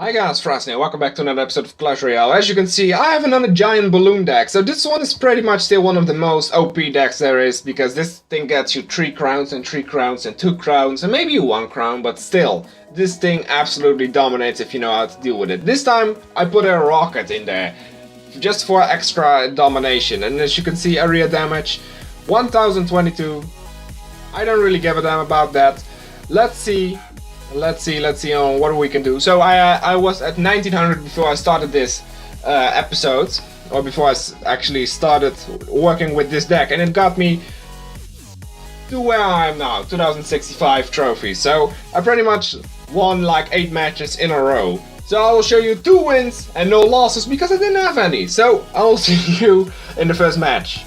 Hi guys, Frosty, welcome back to another episode of Clash Royale. As you can see, I have another giant balloon deck, so this one is pretty much still one of the most OP decks there is, because this thing gets you 3 crowns and 3 crowns and 2 crowns and maybe 1 crown, but still, this thing absolutely dominates if you know how to deal with it. This time, I put a rocket in there, just for extra domination, and as you can see, area damage, 1022. I don't really give a damn about that. Let's see on what we can do. So I was at 1900 before I started this episode, or before I actually started working with this deck, and it got me to where I am now, 2065 trophies. So I pretty much won like 8 matches in a row. So I will show you 2 wins and no losses because I didn't have any. So I will see you in the first match.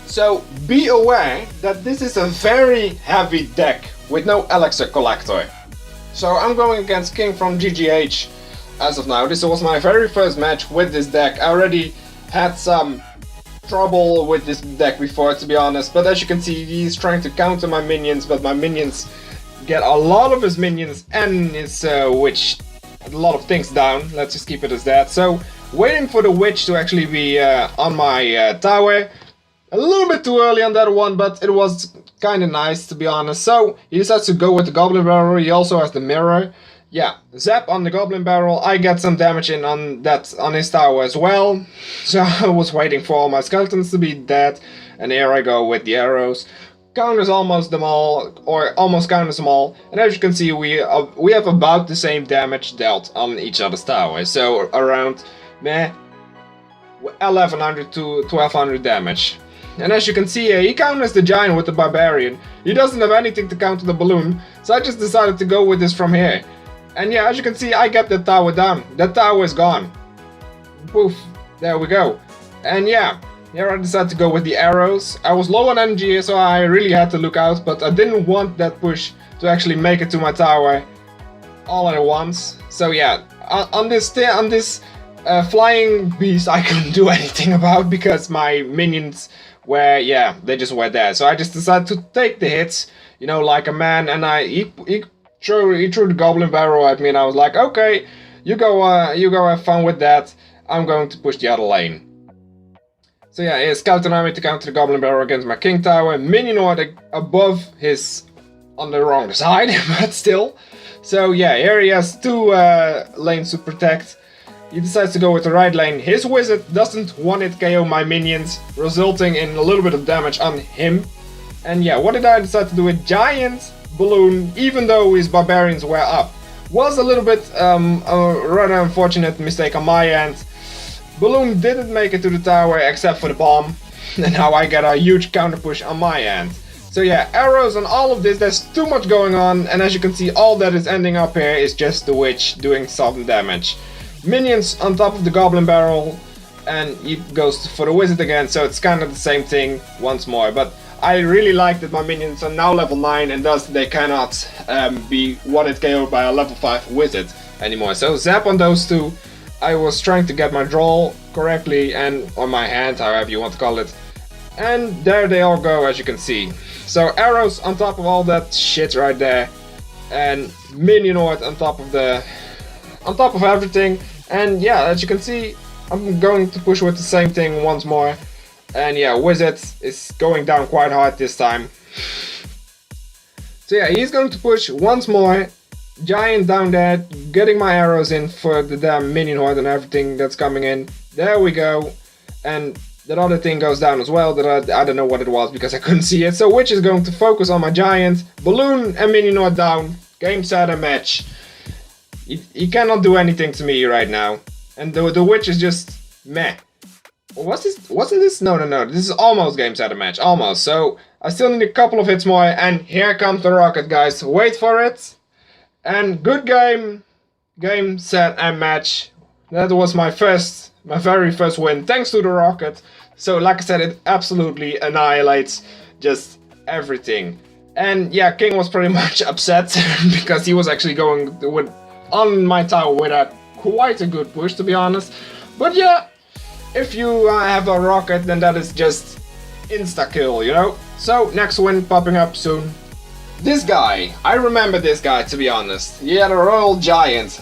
So be aware that this is a very heavy deck with no elixir collector. So I'm going against King from GGH as of now. This was my very first match with this deck. I already had some trouble with this deck before, to be honest, but as you can see, he's trying to counter my minions, but my minions get a lot of his minions and his witch, a lot of things down. Let's just keep it as that. So waiting for the witch to actually be on my tower. A little bit too early on that one, but it was kind of nice, to be honest. So he decides to go with the goblin barrel. He also has the mirror. Yeah, zap on the goblin barrel. I get some damage in on his tower as well. So I was waiting for all my skeletons to be dead, and here I go with the arrows. Counters almost them all, or almost counters them all. And as you can see, we have about the same damage dealt on each other's tower. So around 1100 to 1200 damage. And as you can see here, he counters the giant with the barbarian. He doesn't have anything to counter the balloon, so I just decided to go with this from here. And yeah, as you can see, I get the tower down. That tower is gone. Poof, there we go. And yeah, here I decided to go with the arrows. I was low on energy here, so I really had to look out, but I didn't want that push to actually make it to my tower all at once. So yeah, on this flying beast I couldn't do anything about because my minions they just were there. So I just decided to take the hits, you know, like a man, and he threw the goblin barrel at me, and I was like, okay, you go have fun with that. I'm going to push the other lane. So yeah, here's skeleton army to counter the goblin barrel against my king tower. Minion horde above his on the wrong side, but still. So yeah, here he has 2 lanes to protect. He decides to go with the right lane. His wizard doesn't one-hit KO my minions, resulting in a little bit of damage on him. And yeah, what did I decide to do with giant balloon, even though his barbarians were up? Was a little bit a rather unfortunate mistake on my end. Balloon didn't make it to the tower except for the bomb, and now I get a huge counter push on my end. So yeah, arrows on all of this, there's too much going on, and as you can see, all that is ending up here is just the witch doing some damage. Minions on top of the goblin barrel, and he goes for the wizard again, so it's kind of the same thing once more. But I really like that my minions are now level 9, and thus they cannot be one-hit KO'd by a level 5 wizard anymore. So zap on those 2. I was trying to get my draw correctly, and on my hand, however you want to call it. And there they all go, as you can see. So arrows on top of all that shit right there, and minion horde on top of everything. And yeah, as you can see, I'm going to push with the same thing once more. And yeah, wizard is going down quite hard this time. So yeah, he's going to push once more. Giant down there, getting my arrows in for the damn minion horde and everything that's coming in. There we go. And that other thing goes down as well, that I don't know what it was because I couldn't see it. So witch is going to focus on my giant. Balloon and minion horde down. Game, set, and match. He cannot do anything to me right now. And the witch is just meh. Wasn't this? No. This is almost game, set, and match. Almost. So I still need a couple of hits more. And here comes the rocket, guys. Wait for it. And good game. Game, set, and match. That was my very first win. Thanks to the rocket. So like I said, it absolutely annihilates just everything. And yeah, King was pretty much upset because he was actually going on my tower with quite a good push, to be honest. But yeah, if you have a rocket, then that is just insta-kill, you know? So, next win popping up soon. This guy, I remember this guy, to be honest. He had a Royal Giant.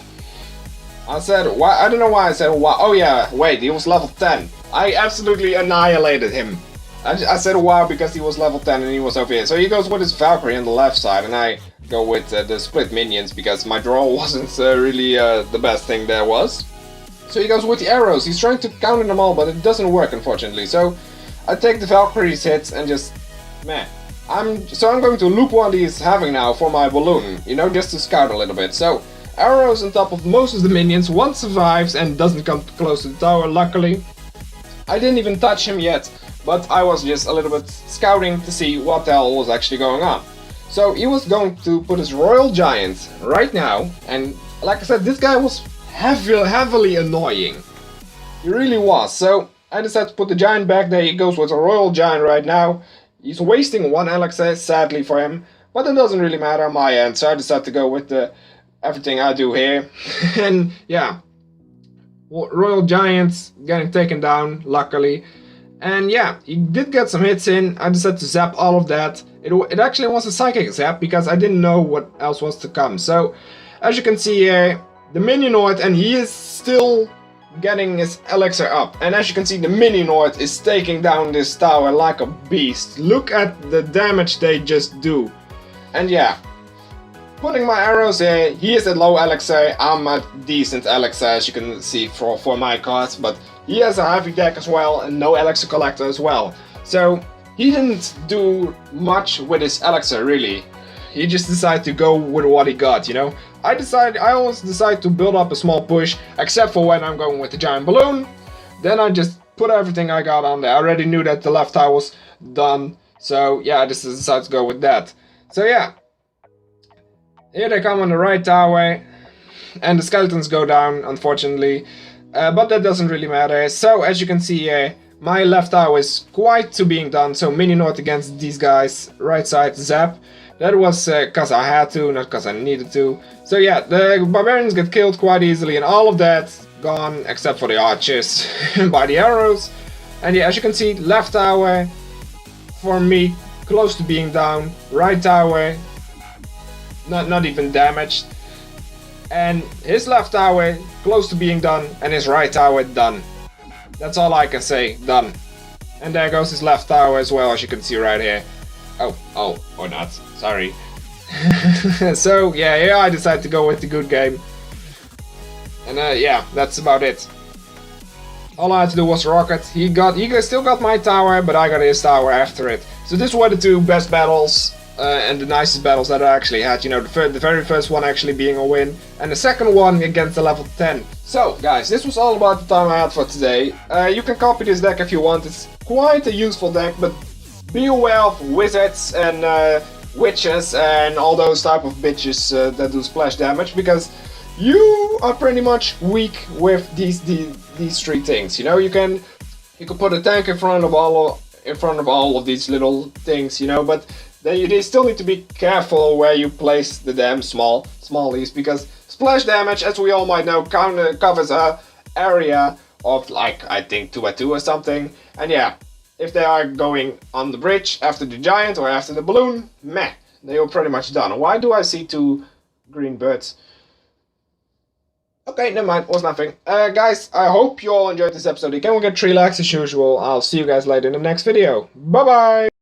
I said, why? I don't know why I said wow. Oh yeah, wait, he was level 10. I absolutely annihilated him. I said wow because he was level 10 and he was over here. So he goes with his Valkyrie on the left side, and I go with the split minions because my draw wasn't really the best thing there was. So he goes with the arrows. He's trying to counter them all, but it doesn't work, unfortunately. So I take the Valkyrie's hits and just, man. I'm going to loop one of these having now for my balloon, you know, just to scout a little bit. So arrows on top of most of the minions. One survives and doesn't come close to the tower, luckily. I didn't even touch him yet, but I was just a little bit scouting to see what the hell was actually going on. So he was going to put his Royal Giant right now, and like I said, this guy was heavily annoying. He really was. So I decided to put the Giant back there. He goes with a Royal Giant right now. He's wasting one elixir, sadly for him, but it doesn't really matter on my end, so I decided to go with everything I do here. And yeah, Royal Giants getting taken down, luckily. And yeah, he did get some hits in. I decided to zap all of that. It actually was a psychic zap because I didn't know what else was to come. So as you can see here, the Minionoid, and he is still getting his elixir up, and as you can see, the Minionoid is taking down this tower like a beast. Look at the damage they just do. And yeah, putting my arrows here, he is at low elixir, I'm at decent elixir as you can see for my cards, but he has a heavy deck as well and no elixir collector as well. So he didn't do much with his elixir really. He just decided to go with what he got, you know. I always decide to build up a small push, except for when I'm going with the giant balloon. Then I just put everything I got on there. I already knew that the left tower was done, so yeah, I just decided to go with that. So yeah, here they come on the right tower, and the skeletons go down, unfortunately, but that doesn't really matter. So as you can see here, my left tower is quite to being done, so Minionoid against these guys, right side zap. That was because I had to, not because I needed to. So yeah, the barbarians get killed quite easily, and all of that gone, except for the archers by the arrows. And yeah, as you can see, left tower for me close to being down, right tower not even damaged, and his left tower close to being done, and his right tower done. That's all I can say, done. And there goes his left tower as well, as you can see right here. Oh, or not, sorry. So yeah, here I decided to go with the good game. And yeah, that's about it. All I had to do was rocket. He still got my tower, but I got his tower after it. So these were the two best battles and the nicest battles that I actually had. You know, the very first one actually being a win, and the second one against the level 10. So guys, this was all about the time I had for today. You can copy this deck if you want. It's quite a useful deck, but be aware of wizards and witches and all those type of bitches that do splash damage, because you are pretty much weak with these three things. You know, you can put a tank in front of all of these little things, you know, but they still need to be careful where you place the damn smallies, because splash damage, as we all might know, covers a area of like, I think 2x2 or something. And yeah, if they are going on the bridge after the giant or after the balloon, meh, they are pretty much done. Why do I see two green birds? Okay, never mind, was nothing. Guys, I hope you all enjoyed this episode. Again, we get 3 likes as usual. I'll see you guys later in the next video. Bye bye!